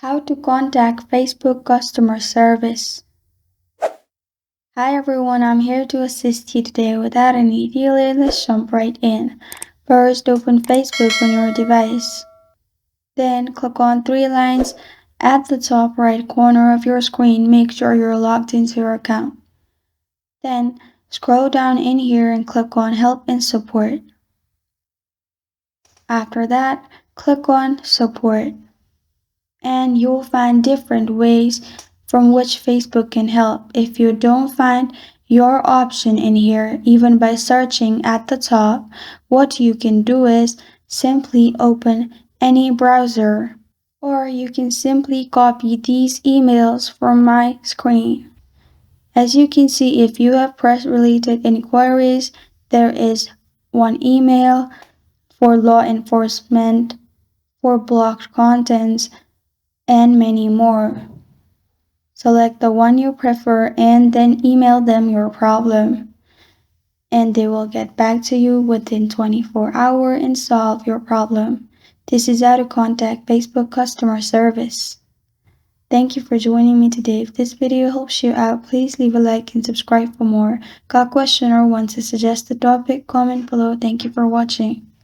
How to contact Facebook customer service. Hi everyone, I'm here to assist you today. Without any delay, let's jump right in. First, open Facebook on your device. Then click on three lines at the top right corner of your screen. Make sure you're logged into your account. Then scroll down in here and click on Help and Support. After that, click on Support. And you'll find different ways from which Facebook can help. If you don't find your option in here, even by searching at the top, what you can do is simply open any browser, or you can simply copy these emails from my screen. As you can see, if you have press-related inquiries, there is one email for law enforcement, for blocked contents, and many more. Select the one you prefer and then email them your problem, and they will get back to you within 24 hours and solve your problem. This is how to contact Facebook customer service. Thank you for joining me today. If this video helps you out, please leave a like and subscribe for more. Got a question or want to suggest a topic? Comment below. Thank you for watching.